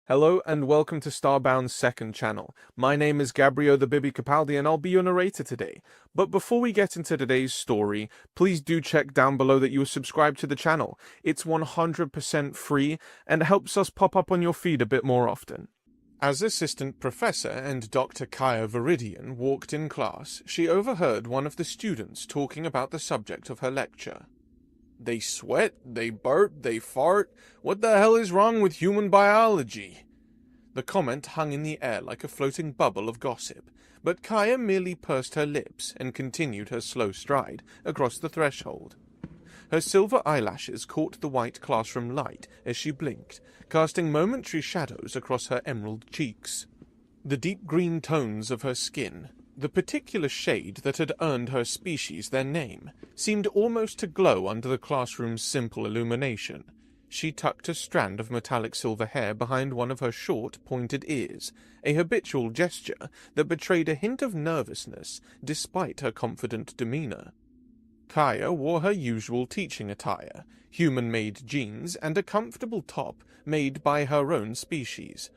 Hello and welcome to Starbound's second channel. My name is Gabriel the Bibi Capaldi and I'll be your narrator today. But before we get into today's story, please do check down below that you are subscribed to the channel. It's 100% free and helps us pop up on your feed a bit more often. As Assistant Professor and Dr. Kaya Viridian walked in class, she overheard one of the students talking about the subject of her lecture. They sweat, they burp, they fart. What the hell is wrong with human biology? The comment hung in the air like a floating bubble of gossip, but Kaya merely pursed her lips and continued her slow stride across the threshold. Her silver eyelashes caught the white classroom light as she blinked, casting momentary shadows across her emerald cheeks. The deep green tones of her skin, the particular shade that had earned her species their name, seemed almost to glow under the classroom's simple illumination. She tucked a strand of metallic silver hair behind one of her short, pointed ears, a habitual gesture that betrayed a hint of nervousness despite her confident demeanor. Kaya wore her usual teaching attire, human-made jeans and a comfortable top made by her own species.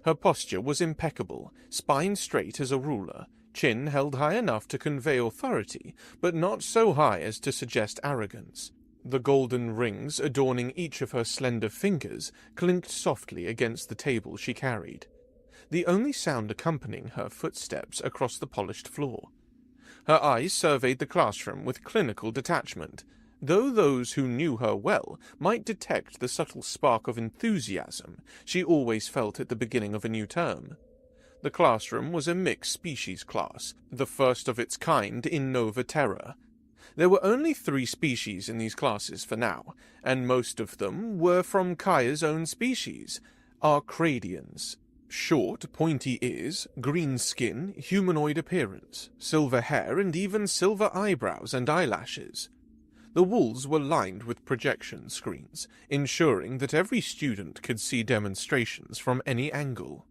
Her posture was impeccable, spine straight as a ruler, chin held high enough to convey authority, but not so high as to suggest arrogance. The golden rings adorning each of her slender fingers clinked softly against the table she carried, the only sound accompanying her footsteps across the polished floor. Her eyes surveyed the classroom with clinical detachment, though those who knew her well might detect the subtle spark of enthusiasm she always felt at the beginning of a new term. The classroom was a mixed species class, the first of its kind in Nova Terra. There were only 3 species in these classes for now, and most of them were from Kaya's own species, Arcradians. Short, pointy ears, green skin, humanoid appearance, silver hair, and even silver eyebrows and eyelashes. The walls were lined with projection screens, ensuring that every student could see demonstrations from any angle.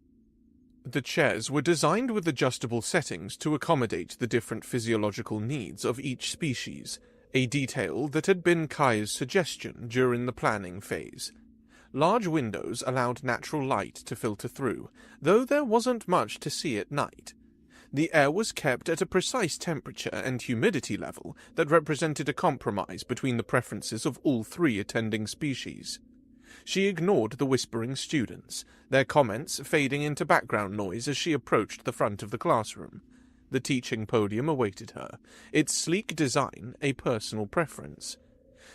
The chairs were designed with adjustable settings to accommodate the different physiological needs of each species, a detail that had been Kaya's suggestion during the planning phase. Large windows allowed natural light to filter through, though there wasn't much to see at night. The air was kept at a precise temperature and humidity level that represented a compromise between the preferences of all 3 attending species. She ignored the whispering students, their comments fading into background noise as she approached the front of the classroom. The teaching podium awaited her, its sleek design a personal preference.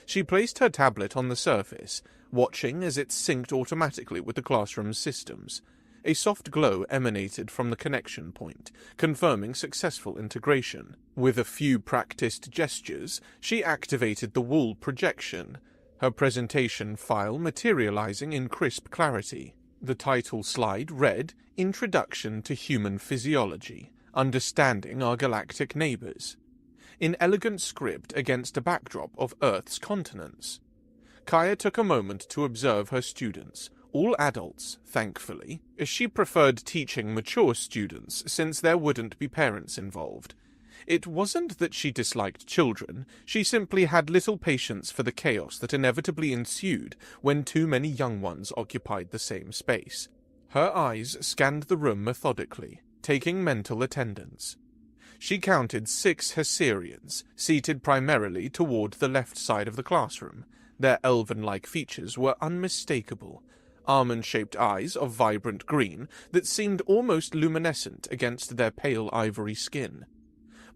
She placed her tablet on the surface, watching as it synced automatically with the classroom's systems. A soft glow emanated from the connection point, confirming successful integration. With a few practiced gestures, she activated the wall projection, her presentation file materializing in crisp clarity. The title slide read, "Introduction to Human Physiology, Understanding Our Galactic Neighbors," in elegant script against a backdrop of Earth's continents. Kaya took a moment to observe her students, all adults, thankfully, as she preferred teaching mature students since there wouldn't be parents involved. It wasn't that she disliked children, she simply had little patience for the chaos that inevitably ensued when too many young ones occupied the same space. Her eyes scanned the room methodically, taking mental attendance. She counted 6 Hessarians, seated primarily toward the left side of the classroom. Their elven-like features were unmistakable, almond-shaped eyes of vibrant green that seemed almost luminescent against their pale ivory skin.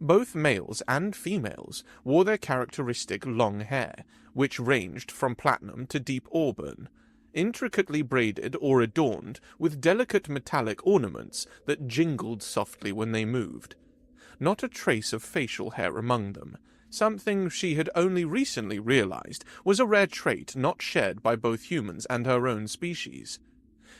Both males and females wore their characteristic long hair, which ranged from platinum to deep auburn, intricately braided or adorned with delicate metallic ornaments that jingled softly when they moved. Not a trace of facial hair among them, something she had only recently realized was a rare trait not shared by both humans and her own species.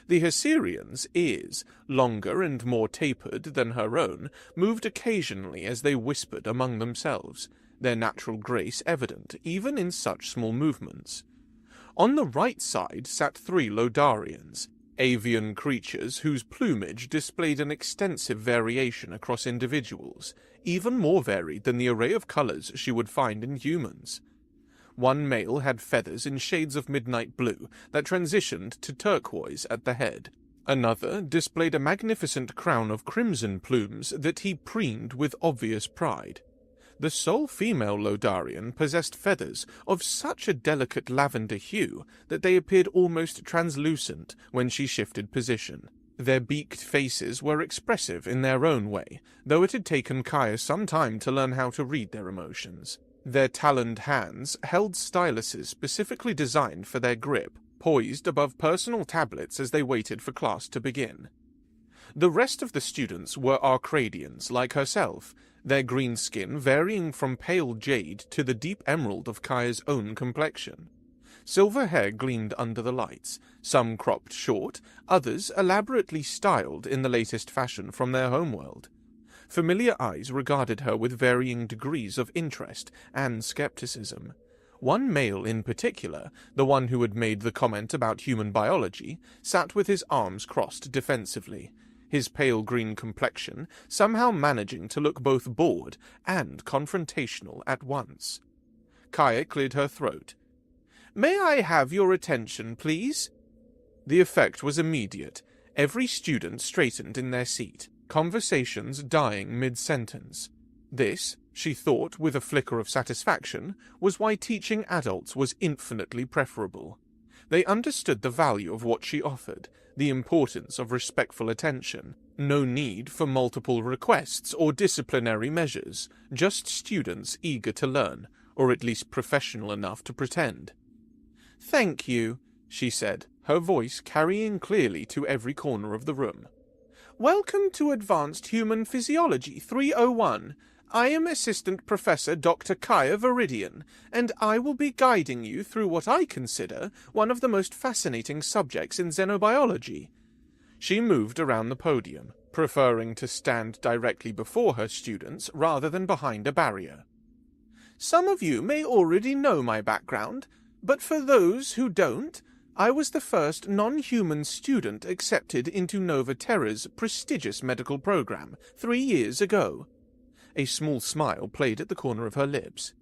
The Hessarians' ears, longer and more tapered than her own, moved occasionally as they whispered among themselves, their natural grace evident even in such small movements. On the right side sat 3 Lodarians, avian creatures whose plumage displayed an extensive variation across individuals, even more varied than the array of colors she would find in humans. One male had feathers in shades of midnight blue that transitioned to turquoise at the head. Another displayed a magnificent crown of crimson plumes that he preened with obvious pride. The sole female Lodarian possessed feathers of such a delicate lavender hue that they appeared almost translucent when she shifted position. Their beaked faces were expressive in their own way, though it had taken Kaya some time to learn how to read their emotions. Their taloned hands held styluses specifically designed for their grip, poised above personal tablets as they waited for class to begin. The rest of the students were Arcadians like herself, their green skin varying from pale jade to the deep emerald of Kaya's own complexion. Silver hair gleamed under the lights, some cropped short, others elaborately styled in the latest fashion from their homeworld. Familiar eyes regarded her with varying degrees of interest and skepticism. One male in particular, the one who had made the comment about human biology, sat with his arms crossed defensively, his pale green complexion somehow managing to look both bored and confrontational at once. Kaya cleared her throat. "May I have your attention, please?" The effect was immediate. Every student straightened in their seat, conversations dying mid-sentence. This, she thought with a flicker of satisfaction, was why teaching adults was infinitely preferable. They understood the value of what she offered, the importance of respectful attention, no need for multiple requests or disciplinary measures, just students eager to learn, or at least professional enough to pretend. "Thank you," she said, her voice carrying clearly to every corner of the room. "Welcome to Advanced Human Physiology 301. I am Assistant Professor Dr. Kaya Viridian, and I will be guiding you through what I consider one of the most fascinating subjects in xenobiology." She moved around the podium, preferring to stand directly before her students rather than behind a barrier. "Some of you may already know my background, but for those who don't, I was the first non-human student accepted into Nova Terra's prestigious medical program 3 years ago." A small smile played at the corner of her lips.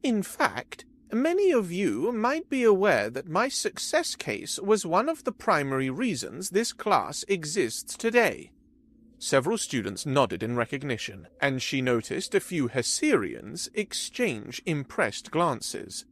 "In fact, many of you might be aware that my success case was one of the primary reasons this class exists today." Several students nodded in recognition, and she noticed a few Hessarians exchange impressed glances.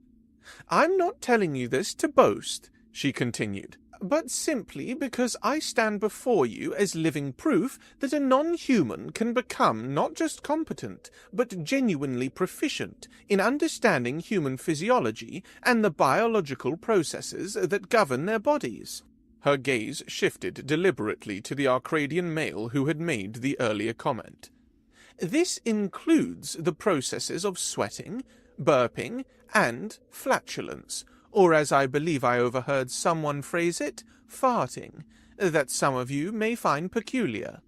"I'm not telling you this to boast," she continued, "but simply because I stand before you as living proof that a non-human can become not just competent, but genuinely proficient in understanding human physiology and the biological processes that govern their bodies." Her gaze shifted deliberately to the Arcadian male who had made the earlier comment. "This includes the processes of sweating, burping, and flatulence, or as I believe I overheard someone phrase it, farting, that some of you may find peculiar."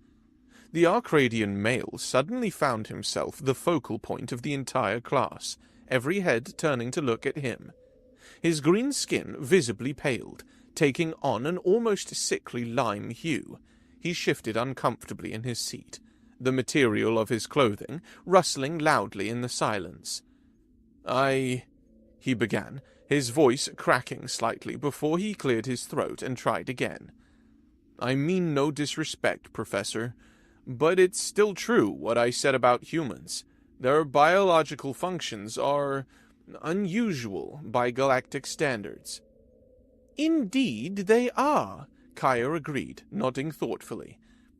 The Arcadian male suddenly found himself the focal point of the entire class, every head turning to look at him. His green skin visibly paled, taking on an almost sickly lime hue. He shifted uncomfortably in his seat, the material of his clothing rustling loudly in the silence. He began, his voice cracking slightly before he cleared his throat and tried again. "I mean no disrespect, Professor, but it's still true what I said about humans. Their biological functions are unusual by galactic standards." "Indeed they are," Kaya agreed, nodding thoughtfully.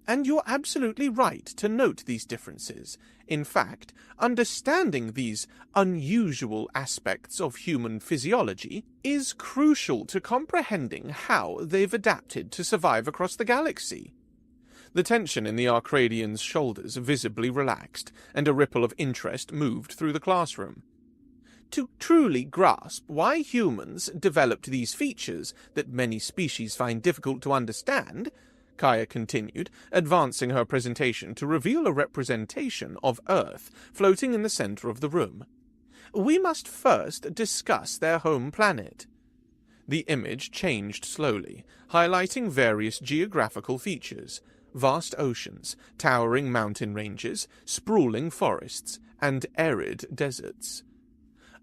"And you're absolutely right to note these differences. In fact, understanding these unusual aspects of human physiology is crucial to comprehending how they've adapted to survive across the galaxy." The tension in the Arcadian's shoulders visibly relaxed, and a ripple of interest moved through the classroom. "To truly grasp why humans developed these features that many species find difficult to understand," Kaya continued, advancing her presentation to reveal a representation of Earth floating in the center of the room, "we must first discuss their home planet." The image changed slowly, highlighting various geographical features: vast oceans, towering mountain ranges, sprawling forests, and arid deserts.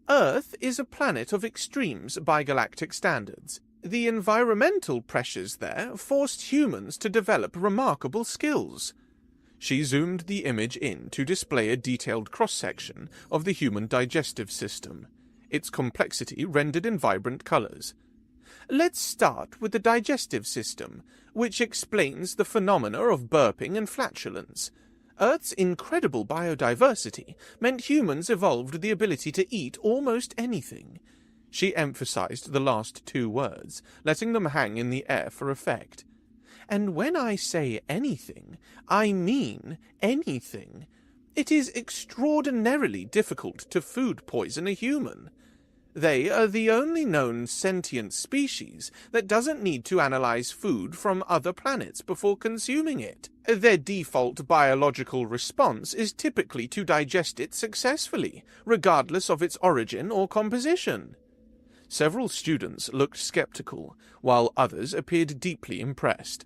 "Earth is a planet of extremes by galactic standards. The environmental pressures there forced humans to develop remarkable skills. She zoomed the image in to display a detailed cross-section of the human digestive system, its complexity rendered in vibrant colors. Let's start with the digestive system, which explains the phenomena of burping and flatulence. Earth's incredible biodiversity meant humans evolved the ability to eat almost anything. She emphasized the last two words, letting them hang in the air for effect. And when I say anything, I mean anything. It is extraordinarily difficult to food poison a human. They are the only known sentient species that doesn't need to analyze food from other planets before consuming it. Their default biological response is typically to digest it successfully, regardless of its origin or composition. Several students looked skeptical, while others appeared deeply impressed.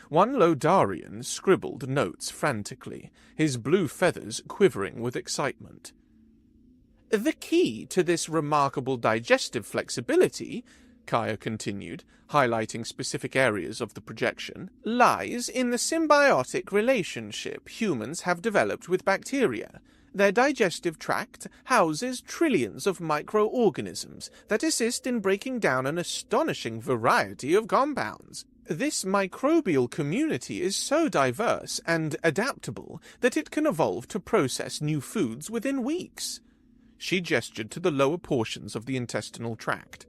One Lodarian scribbled notes frantically, his blue feathers quivering with excitement. The key to this remarkable digestive flexibility, Kaya continued, highlighting specific areas of the projection, lies in the symbiotic relationship humans have developed with bacteria. Their digestive tract houses trillions of microorganisms that assist in breaking down an astonishing variety of compounds. This microbial community is so diverse and adaptable that it can evolve to process new foods within weeks. She gestured to the lower portions of the intestinal tract.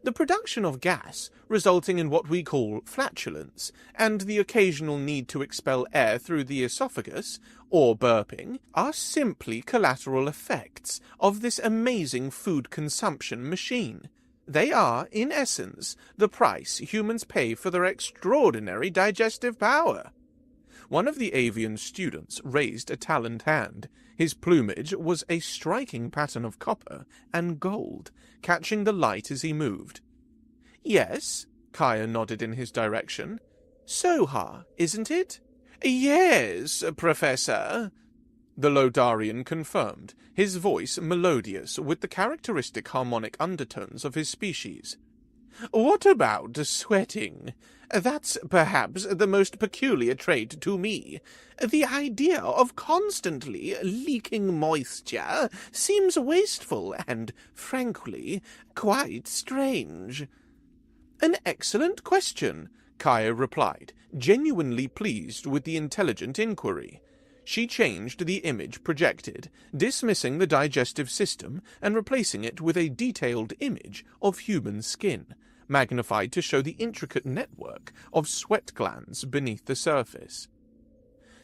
The production of gas, resulting in what we call flatulence, and the occasional need to expel air through the esophagus, or burping, are simply collateral effects of this amazing food consumption machine. They are, in essence, the price humans pay for their extraordinary digestive power. One of the avian students raised a taloned hand. His plumage was a striking pattern of copper and gold, catching the light as he moved. Yes, Kaya nodded in his direction. Soha, isn't it? Yes, Professor, the Lodarian confirmed, his voice melodious with the characteristic harmonic undertones of his species. What about sweating? That's perhaps the most peculiar trait to me. The idea of constantly leaking moisture seems wasteful and, frankly, quite strange. An excellent question, Kaya replied, genuinely pleased with the intelligent inquiry. She changed the image projected, dismissing the digestive system and replacing it with a detailed image of human skin, magnified to show the intricate network of sweat glands beneath the surface.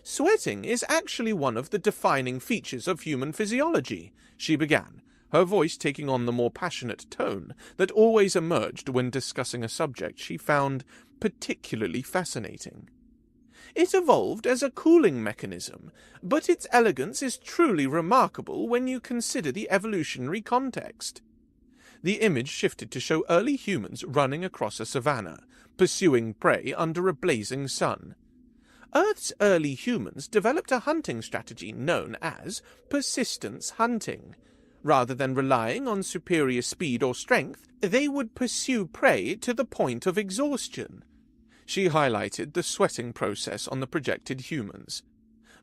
Sweating is actually one of the defining features of human physiology, she began, her voice taking on the more passionate tone that always emerged when discussing a subject she found particularly fascinating. It evolved as a cooling mechanism, but its elegance is truly remarkable when you consider the evolutionary context. The image shifted to show early humans running across a savanna, pursuing prey under a blazing sun. Earth's early humans developed a hunting strategy known as persistence hunting. Rather than relying on superior speed or strength, they would pursue prey to the point of exhaustion. She highlighted the sweating process on the projected humans.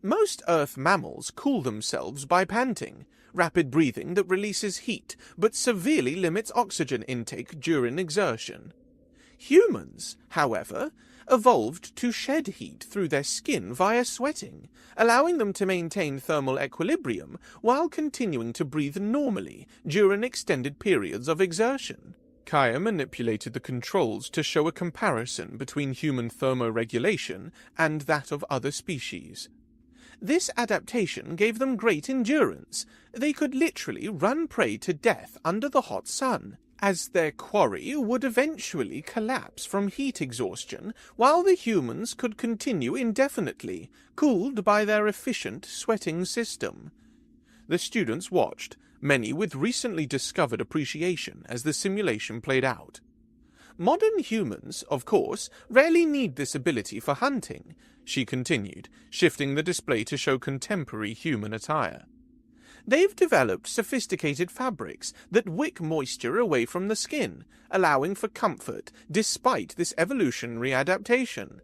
Most Earth mammals cool themselves by panting, rapid breathing that releases heat but severely limits oxygen intake during exertion. Humans, however, evolved to shed heat through their skin via sweating, allowing them to maintain thermal equilibrium while continuing to breathe normally during extended periods of exertion. Kaya manipulated the controls to show a comparison between human thermoregulation and that of other species. This adaptation gave them great endurance. They could literally run prey to death under the hot sun, as their quarry would eventually collapse from heat exhaustion, while the humans could continue indefinitely, cooled by their efficient sweating system. The students watched, many with recently discovered appreciation as the simulation played out. Modern humans, of course, rarely need this ability for hunting, she continued, shifting the display to show contemporary human attire. They've developed sophisticated fabrics that wick moisture away from the skin, allowing for comfort despite this evolutionary adaptation.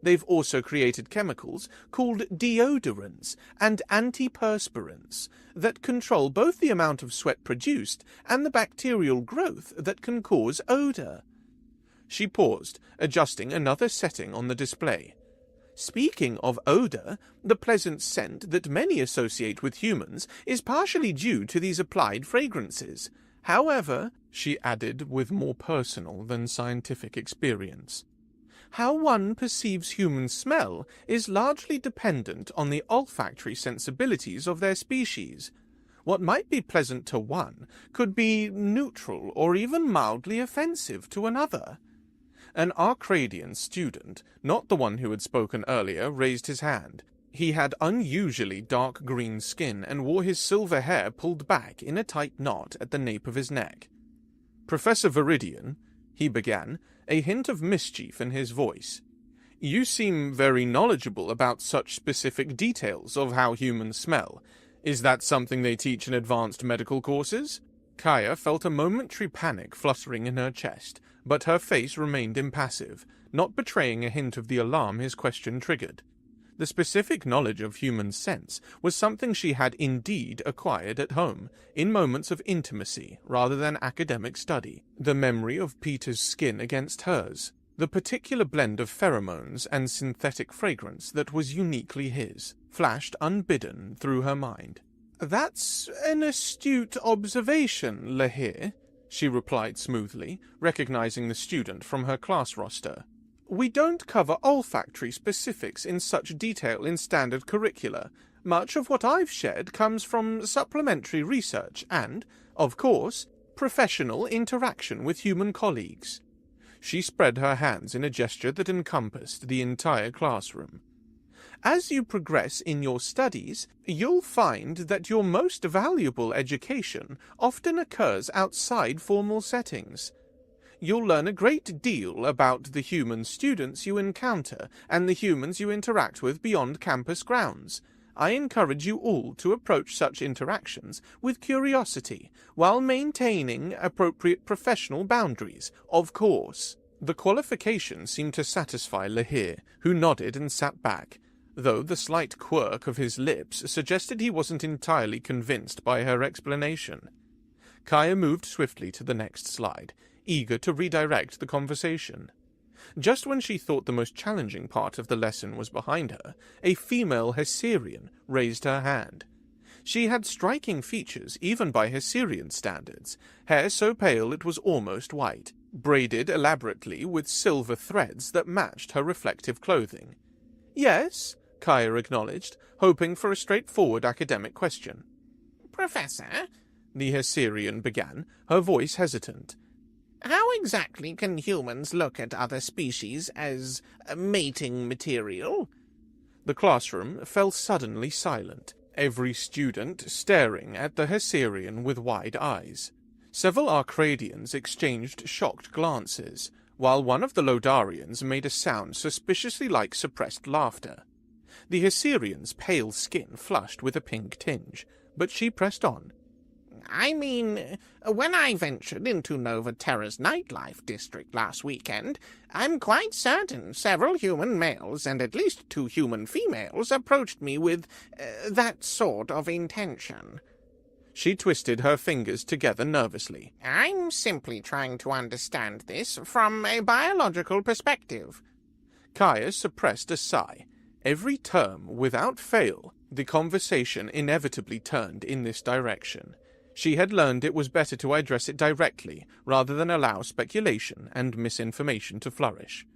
They've also created chemicals called deodorants and antiperspirants that control both the amount of sweat produced and the bacterial growth that can cause odor. She paused, adjusting another setting on the display. Speaking of odor, the pleasant scent that many associate with humans is partially due to these applied fragrances. However, she added with more personal than scientific experience, how one perceives human smell is largely dependent on the olfactory sensibilities of their species. What might be pleasant to one could be neutral or even mildly offensive to another. An Arcadian student, not the one who had spoken earlier, raised his hand. He had unusually dark green skin and wore his silver hair pulled back in a tight knot at the nape of his neck. "Professor Viridian," he began, a hint of mischief in his voice, "you seem very knowledgeable about such specific details of how humans smell. Is that something they teach in advanced medical courses?" Kaya felt a momentary panic fluttering in her chest, but her face remained impassive, not betraying a hint of the alarm his question triggered. The specific knowledge of human scents was something she had indeed acquired at home, in moments of intimacy rather than academic study. The memory of Peter's skin against hers, the particular blend of pheromones and synthetic fragrance that was uniquely his, flashed unbidden through her mind. "That's an astute observation, Lahir," she replied smoothly, recognizing the student from her class roster. "We don't cover olfactory specifics in such detail in standard curricula. Much of what I've shared comes from supplementary research and, of course, professional interaction with human colleagues." She spread her hands in a gesture that encompassed the entire classroom. "As you progress in your studies, you'll find that your most valuable education often occurs outside formal settings. You'll learn a great deal about the human students you encounter and the humans you interact with beyond campus grounds. I encourage you all to approach such interactions with curiosity, while maintaining appropriate professional boundaries, of course." The qualification seemed to satisfy Lahir, who nodded and sat back, though the slight quirk of his lips suggested he wasn't entirely convinced by her explanation. Kaya moved swiftly to the next slide, eager to redirect the conversation. Just when she thought the most challenging part of the lesson was behind her, a female Hessarian raised her hand. She had striking features even by Hessarian standards, hair so pale it was almost white, braided elaborately with silver threads that matched her reflective clothing. "Yes," Kaya acknowledged, hoping for a straightforward academic question. "Professor," the Hessarian began, her voice hesitant, "how exactly can humans look at other species as mating material?" The classroom fell suddenly silent, every student staring at the Hessarian with wide eyes. Several Arcadians exchanged shocked glances, while one of the Lodarians made a sound suspiciously like suppressed laughter. The Hessarian's pale skin flushed with a pink tinge, but she pressed on. "I mean, when I ventured into Nova Terra's nightlife district last weekend, I'm quite certain several human males and at least 2 human females approached me with that sort of intention." She twisted her fingers together nervously. "I'm simply trying to understand this from a biological perspective." Kaya suppressed a sigh. Every term, without fail, the conversation inevitably turned in this direction. She had learned it was better to address it directly, rather than allow speculation and misinformation to flourish.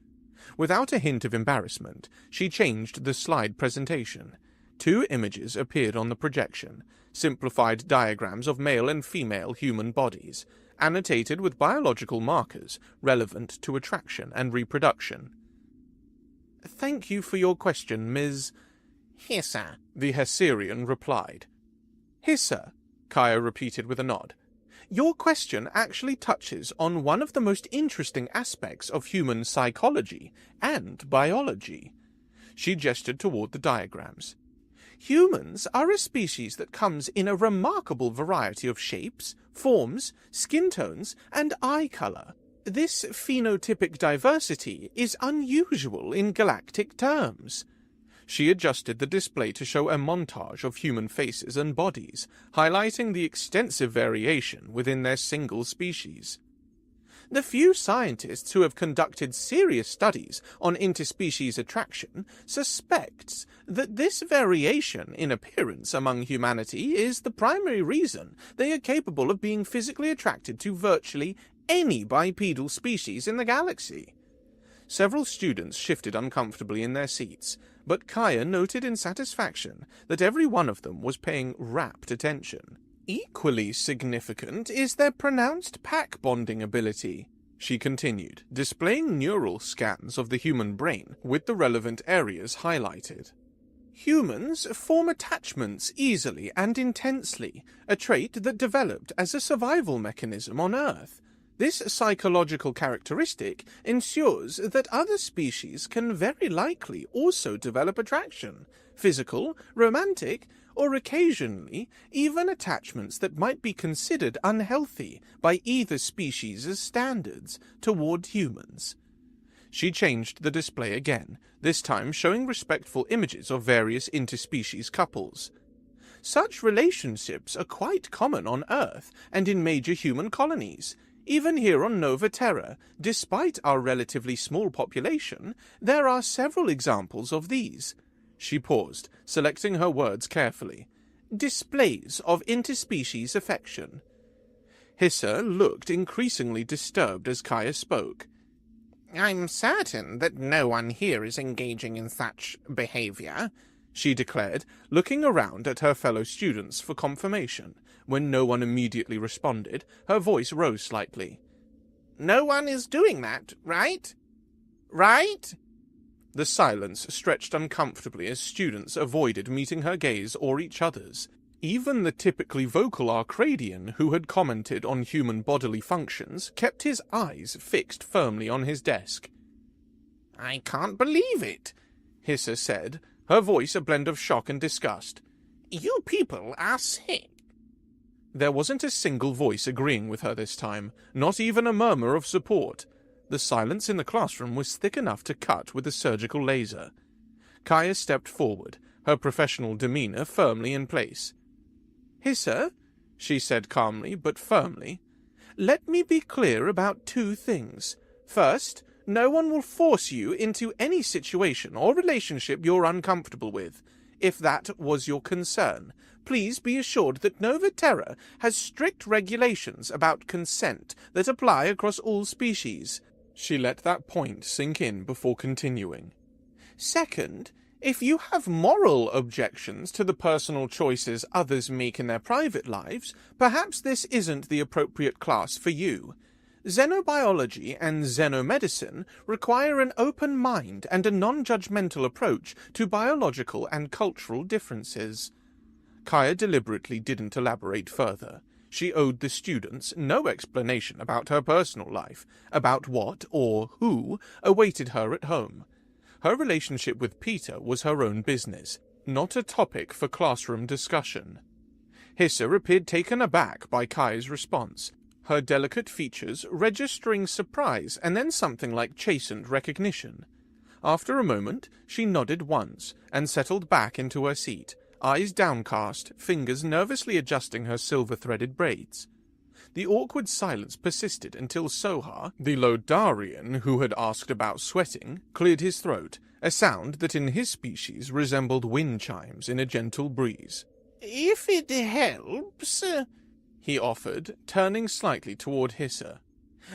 Without a hint of embarrassment, she changed the slide presentation. 2 images appeared on the projection, simplified diagrams of male and female human bodies, annotated with biological markers relevant to attraction and reproduction. "Thank you for your question, Ms. "Hissa," the Hessarian replied. "Hissa," Kaya repeated with a nod. "Your question actually touches on one of the most interesting aspects of human psychology and biology." She gestured toward the diagrams. Humans are a species that comes in a remarkable variety of shapes, forms, skin tones, and eye color. This phenotypic diversity is unusual in galactic terms. She adjusted the display to show a montage of human faces and bodies, highlighting the extensive variation within their single species. The few scientists who have conducted serious studies on interspecies attraction suspects that this variation in appearance among humanity is the primary reason they are capable of being physically attracted to virtually any bipedal species in the galaxy. Several students shifted uncomfortably in their seats, but Kaya noted in satisfaction that every one of them was paying rapt attention. Equally significant is their pronounced pack bonding ability, she continued, displaying neural scans of the human brain with the relevant areas highlighted. Humans form attachments easily and intensely, a trait that developed as a survival mechanism on Earth. This psychological characteristic ensures that other species can very likely also develop attraction, physical, romantic, or occasionally even attachments that might be considered unhealthy by either species' standards toward humans. She changed the display again, this time showing respectful images of various interspecies couples. Such relationships are quite common on Earth and in major human colonies. Even here on Nova Terra, despite our relatively small population, there are several examples of these. She paused, selecting her words carefully. Displays of interspecies affection. Hisser looked increasingly disturbed as Kaya spoke. I'm certain that no one here is engaging in such behavior, she declared, looking around at her fellow students for confirmation. When no one immediately responded, her voice rose slightly. No one is doing that, right? Right? The silence stretched uncomfortably as students avoided meeting her gaze or each other's. Even the typically vocal Arcadian who had commented on human bodily functions kept his eyes fixed firmly on his desk. I can't believe it, Hisser said, her voice a blend of shock and disgust. You people are sick. There wasn't a single voice agreeing with her this time, not even a murmur of support. The silence in the classroom was thick enough to cut with a surgical laser. Kaya stepped forward, her professional demeanor firmly in place. Hisser, she said calmly but firmly, let me be clear about two things. First, no one will force you into any situation or relationship you're uncomfortable with. If that was your concern, please be assured that Nova Terra has strict regulations about consent that apply across all species. She let that point sink in before continuing. Second, if you have moral objections to the personal choices others make in their private lives, perhaps this isn't the appropriate class for you. Xenobiology and xenomedicine require an open mind and a non-judgmental approach to biological and cultural differences. Kaya deliberately didn't elaborate further. She owed the students no explanation about her personal life, about what or who awaited her at home. Her relationship with Peter was her own business, not a topic for classroom discussion. Hisser appeared taken aback by Kaya's response, her delicate features registering surprise and then something like chastened recognition. After a moment, she nodded once and settled back into her seat, eyes downcast, fingers nervously adjusting her silver-threaded braids. The awkward silence persisted until Sohar, the Lodarian who had asked about sweating, cleared his throat, a sound that in his species resembled wind chimes in a gentle breeze. If it helps, he offered, turning slightly toward Hisser.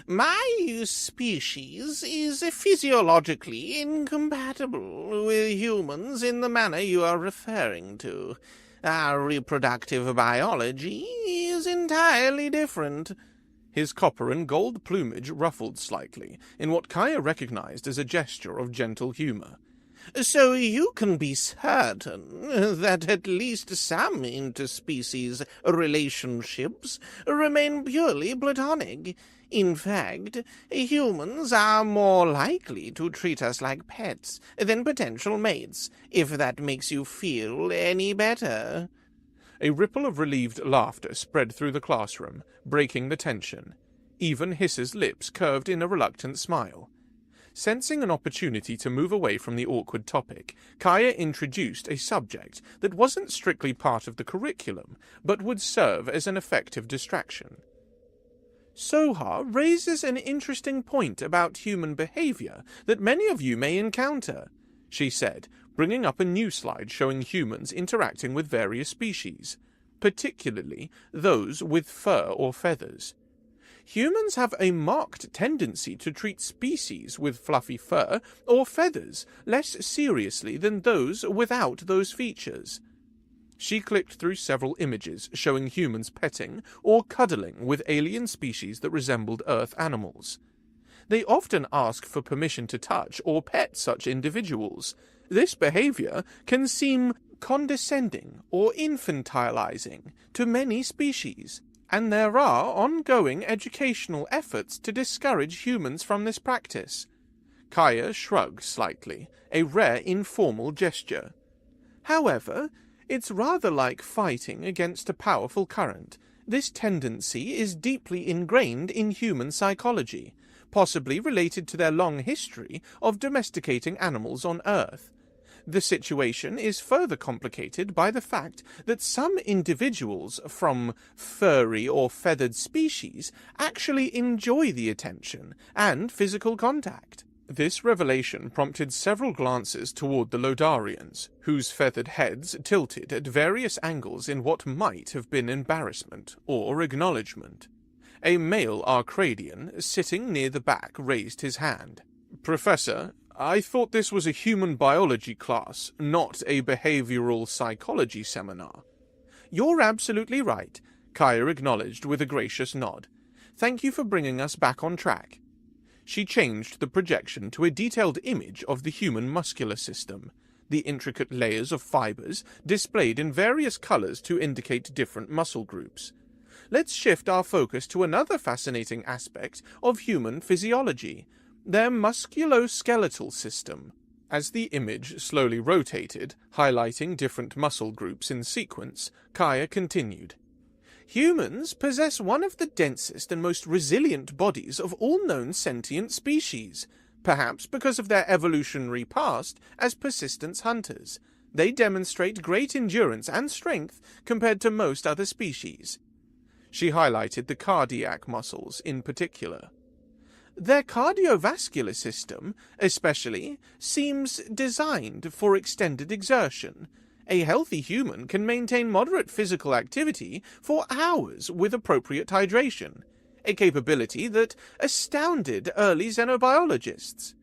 My species is physiologically incompatible with humans in the manner you are referring to. Our reproductive biology is entirely different. His copper and gold plumage ruffled slightly, in what Kaya recognized as a gesture of gentle humor. So you can be certain that at least some interspecies relationships remain purely platonic. In fact, humans are more likely to treat us like pets than potential mates, if that makes you feel any better." A ripple of relieved laughter spread through the classroom, breaking the tension. Even Hiss's lips curved in a reluctant smile. Sensing an opportunity to move away from the awkward topic, Kaya introduced a subject that wasn't strictly part of the curriculum, but would serve as an effective distraction. "Soha raises an interesting point about human behavior that many of you may encounter," she said, bringing up a new slide showing humans interacting with various species, particularly those with fur or feathers. Humans have a marked tendency to treat species with fluffy fur or feathers less seriously than those without those features. She clicked through several images showing humans petting or cuddling with alien species that resembled Earth animals. They often ask for permission to touch or pet such individuals. This behavior can seem condescending or infantilizing to many species, and there are ongoing educational efforts to discourage humans from this practice. Kaya shrugged slightly, a rare informal gesture. However, it's rather like fighting against a powerful current. This tendency is deeply ingrained in human psychology, possibly related to their long history of domesticating animals on Earth. The situation is further complicated by the fact that some individuals from furry or feathered species actually enjoy the attention and physical contact. This revelation prompted several glances toward the Lodarians, whose feathered heads tilted at various angles in what might have been embarrassment or acknowledgement. A male Arcadian, sitting near the back, raised his hand. "Professor, I thought this was a human biology class, not a behavioral psychology seminar." "You're absolutely right," Kaya acknowledged with a gracious nod. "Thank you for bringing us back on track." She changed the projection to a detailed image of the human muscular system, the intricate layers of fibers displayed in various colors to indicate different muscle groups. Let's shift our focus to another fascinating aspect of human physiology, their musculoskeletal system. As the image slowly rotated, highlighting different muscle groups in sequence, Kaya continued. "Humans possess one of the densest and most resilient bodies of all known sentient species, perhaps because of their evolutionary past as persistence hunters. They demonstrate great endurance and strength compared to most other species." She highlighted the cardiac muscles in particular. "Their cardiovascular system, especially, seems designed for extended exertion. A healthy human can maintain moderate physical activity for hours with appropriate hydration, a capability that astounded early xenobiologists."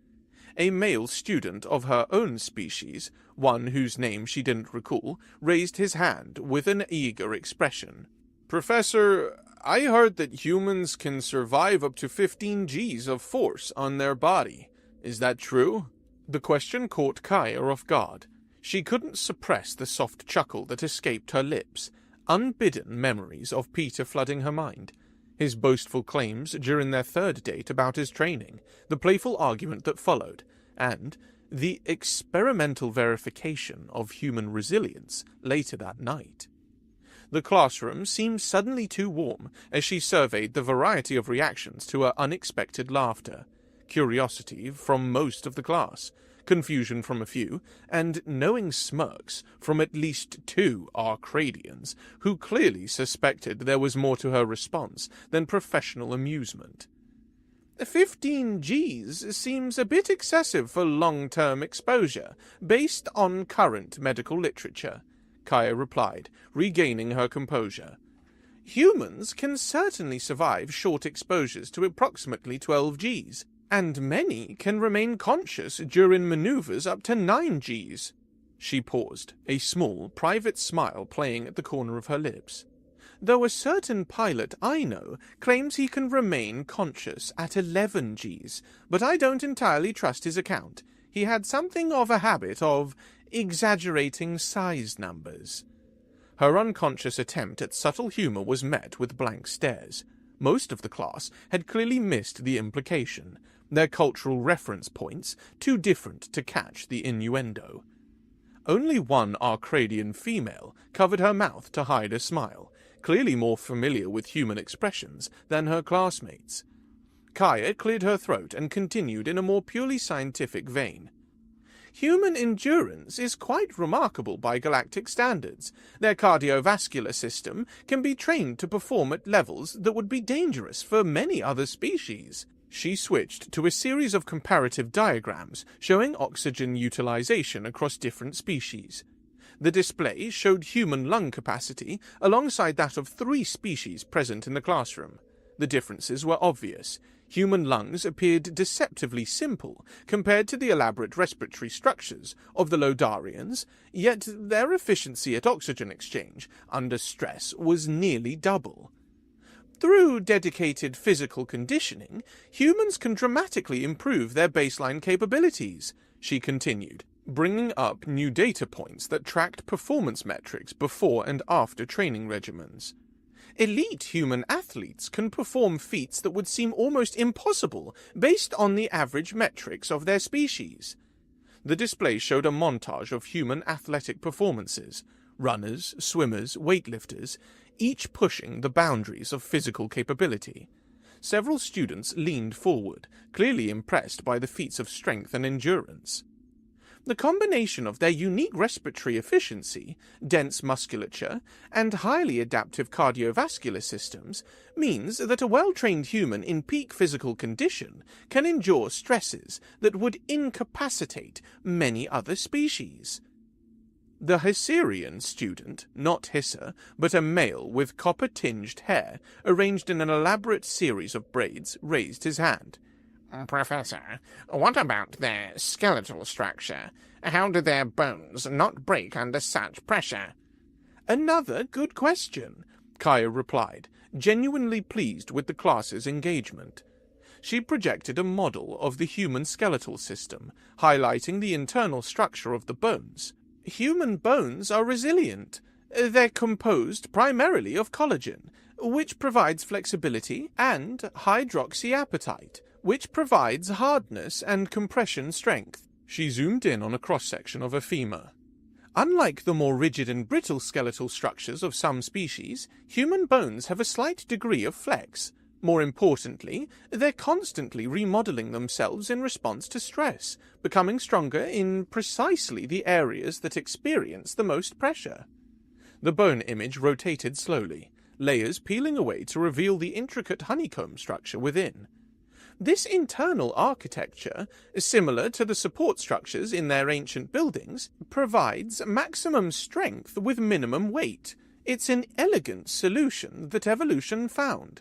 A male student of her own species, one whose name she didn't recall, raised his hand with an eager expression. "Professor, I heard that humans can survive up to 15 Gs of force on their body. Is that true?" The question caught Kaya off guard. She couldn't suppress the soft chuckle that escaped her lips, unbidden memories of Peter flooding her mind. His boastful claims during their third date about his training, the playful argument that followed, and the experimental verification of human resilience later that night. The classroom seemed suddenly too warm as she surveyed the variety of reactions to her unexpected laughter. Curiosity from most of the class, confusion from a few, and knowing smirks from at least 2 Arcadians, who clearly suspected there was more to her response than professional amusement. 15 Gs seems a bit excessive for long-term exposure, based on current medical literature," Kaya replied, regaining her composure. "Humans can certainly survive short exposures to approximately 12 Gs, and many can remain conscious during maneuvers up to 9 Gs. She paused, a small, private smile playing at the corner of her lips. "Though a certain pilot I know claims he can remain conscious at 11 Gs, but I don't entirely trust his account. He had something of a habit of exaggerating size numbers." Her unconscious attempt at subtle humor was met with blank stares. Most of the class had clearly missed the implication, their cultural reference points too different to catch the innuendo. Only one Arcadian female covered her mouth to hide a smile, clearly more familiar with human expressions than her classmates. Kaya cleared her throat and continued in a more purely scientific vein. Human endurance is quite remarkable by galactic standards. Their cardiovascular system can be trained to perform at levels that would be dangerous for many other species. She switched to a series of comparative diagrams showing oxygen utilization across different species. The display showed human lung capacity alongside that of 3 species present in the classroom. The differences were obvious. Human lungs appeared deceptively simple compared to the elaborate respiratory structures of the Lodarians, yet their efficiency at oxygen exchange under stress was nearly double. Through dedicated physical conditioning, humans can dramatically improve their baseline capabilities, she continued, bringing up new data points that tracked performance metrics before and after training regimens. Elite human athletes can perform feats that would seem almost impossible based on the average metrics of their species. The display showed a montage of human athletic performances, runners, swimmers, weightlifters, each pushing the boundaries of physical capability. Several students leaned forward, clearly impressed by the feats of strength and endurance. The combination of their unique respiratory efficiency, dense musculature, and highly adaptive cardiovascular systems means that a well-trained human in peak physical condition can endure stresses that would incapacitate many other species. The Hissarian student, not Hisser, but a male with copper-tinged hair arranged in an elaborate series of braids, raised his hand. Professor, what about their skeletal structure? How do their bones not break under such pressure? Another good question, Kaya replied, genuinely pleased with the class's engagement. She projected a model of the human skeletal system, highlighting the internal structure of the bones. Human bones are resilient. They're composed primarily of collagen, which provides flexibility, and hydroxyapatite, which provides hardness and compression strength. She zoomed in on a cross-section of a femur. Unlike the more rigid and brittle skeletal structures of some species, human bones have a slight degree of flex. More importantly, they're constantly remodeling themselves in response to stress, becoming stronger in precisely the areas that experience the most pressure. The bone image rotated slowly, layers peeling away to reveal the intricate honeycomb structure within. This internal architecture, similar to the support structures in their ancient buildings, provides maximum strength with minimum weight. It's an elegant solution that evolution found.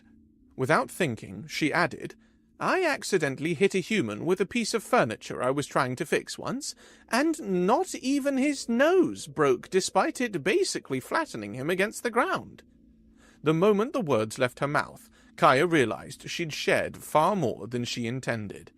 Without thinking, she added, I accidentally hit a human with a piece of furniture I was trying to fix once, and not even his nose broke despite it basically flattening him against the ground. The moment the words left her mouth, Kaya realized she'd shared far more than she intended.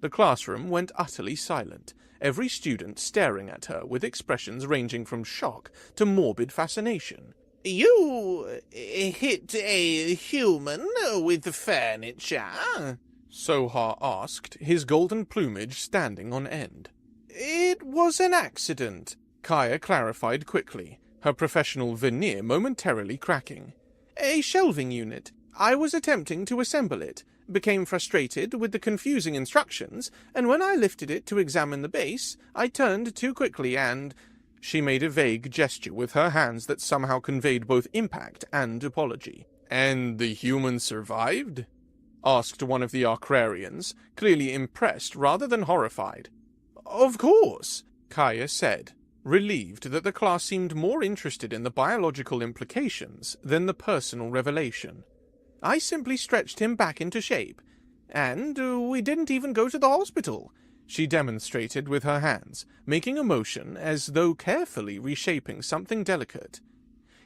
The classroom went utterly silent, every student staring at her with expressions ranging from shock to morbid fascination. You hit a human with furniture? Soha asked, his golden plumage standing on end. It was an accident, Kaya clarified quickly, her professional veneer momentarily cracking. A shelving unit. I was attempting to assemble it, became frustrated with the confusing instructions, and when I lifted it to examine the base, I turned too quickly and... She made a vague gesture with her hands that somehow conveyed both impact and apology. And the human survived? Asked one of the Arcrarians, clearly impressed rather than horrified. Of course, Kaya said, relieved that the class seemed more interested in the biological implications than the personal revelation. I simply stretched him back into shape, and we didn't even go to the hospital. She demonstrated with her hands, making a motion as though carefully reshaping something delicate.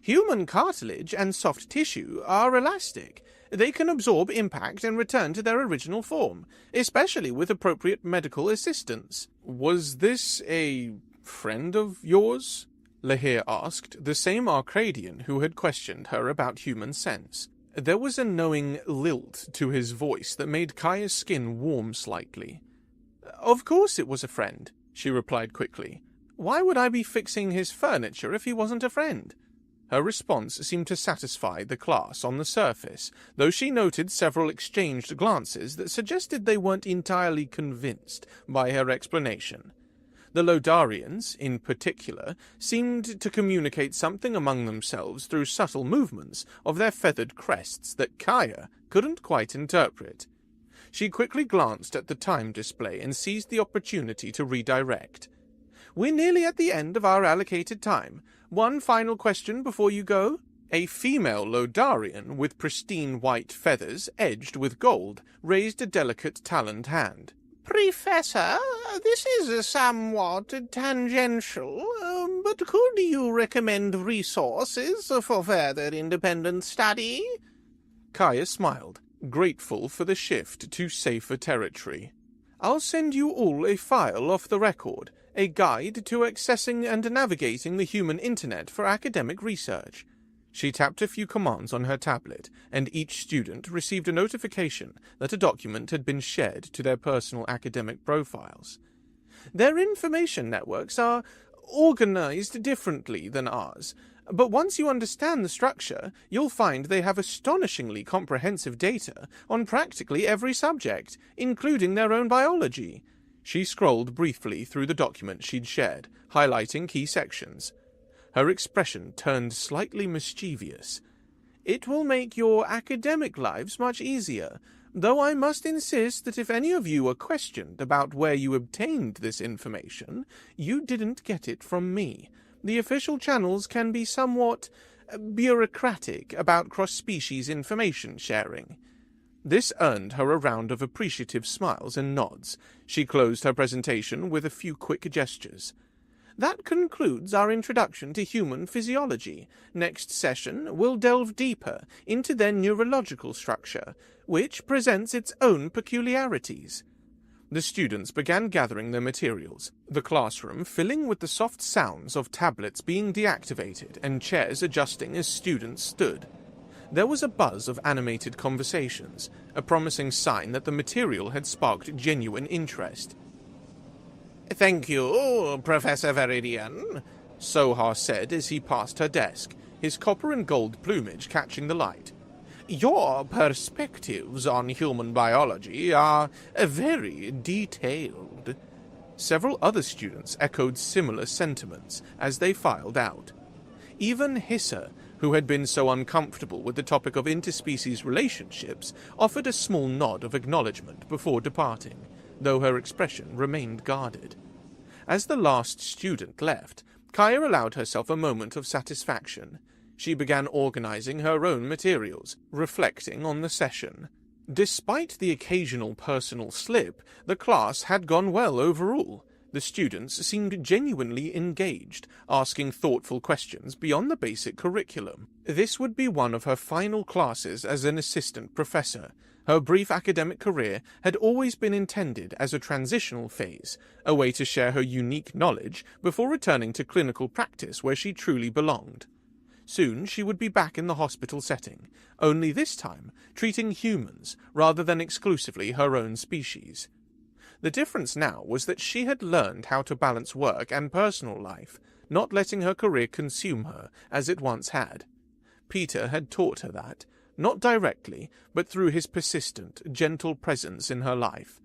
Human cartilage and soft tissue are elastic. They can absorb impact and return to their original form, especially with appropriate medical assistance. Was this a friend of yours? Lahir asked, the same Arcadian who had questioned her about human sense. There was a knowing lilt to his voice that made Kaya's skin warm slightly. "Of course it was a friend," she replied quickly. "Why would I be fixing his furniture if he wasn't a friend?" Her response seemed to satisfy the class on the surface, though she noted several exchanged glances that suggested they weren't entirely convinced by her explanation. The Lodarians, in particular, seemed to communicate something among themselves through subtle movements of their feathered crests that Kaya couldn't quite interpret. She quickly glanced at the time display and seized the opportunity to redirect. "We're nearly at the end of our allocated time. One final question before you go?" A female Lodarian with pristine white feathers edged with gold raised a delicate taloned hand. Professor, this is somewhat tangential, but could you recommend resources for further independent study? Kaya smiled, grateful for the shift to safer territory. "I'll send you all a file off the record, a guide to accessing and navigating the human internet for academic research." She tapped a few commands on her tablet, and each student received a notification that a document had been shared to their personal academic profiles. Their information networks are organized differently than ours, but once you understand the structure, you'll find they have astonishingly comprehensive data on practically every subject, including their own biology. She scrolled briefly through the document she'd shared, highlighting key sections. Her expression turned slightly mischievous. "It will make your academic lives much easier, though I must insist that if any of you are questioned about where you obtained this information, you didn't get it from me. The official channels can be somewhat bureaucratic about cross-species information sharing." This earned her a round of appreciative smiles and nods. She closed her presentation with a few quick gestures. "That concludes our introduction to human physiology. Next session, we'll delve deeper into their neurological structure, which presents its own peculiarities." The students began gathering their materials, the classroom filling with the soft sounds of tablets being deactivated and chairs adjusting as students stood. There was a buzz of animated conversations, a promising sign that the material had sparked genuine interest. "Thank you, Professor Veridian," Sohar said as he passed her desk, his copper and gold plumage catching the light. "Your perspectives on human biology are very detailed." Several other students echoed similar sentiments as they filed out. Even Hissa, who had been so uncomfortable with the topic of interspecies relationships, offered a small nod of acknowledgement before departing, though her expression remained guarded. As the last student left, Kaya allowed herself a moment of satisfaction. She began organizing her own materials, reflecting on the session. Despite the occasional personal slip, the class had gone well overall. The students seemed genuinely engaged, asking thoughtful questions beyond the basic curriculum. This would be one of her final classes as an assistant professor. Her brief academic career had always been intended as a transitional phase, a way to share her unique knowledge before returning to clinical practice where she truly belonged. Soon she would be back in the hospital setting, only this time treating humans rather than exclusively her own species. The difference now was that she had learned how to balance work and personal life, not letting her career consume her as it once had. Peter had taught her that, not directly, but through his persistent, gentle presence in her life.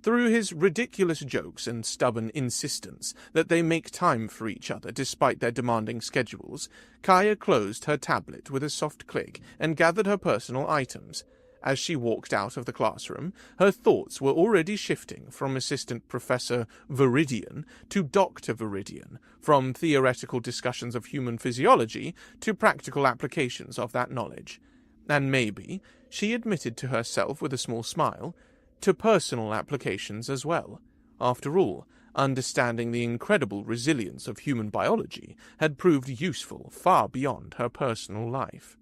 Through his ridiculous jokes and stubborn insistence that they make time for each other despite their demanding schedules, Kaya closed her tablet with a soft click and gathered her personal items. As she walked out of the classroom, her thoughts were already shifting from Assistant Professor Veridian to Dr. Veridian, from theoretical discussions of human physiology to practical applications of that knowledge. And maybe, she admitted to herself with a small smile, to personal applications as well. After all, understanding the incredible resilience of human biology had proved useful far beyond her personal life.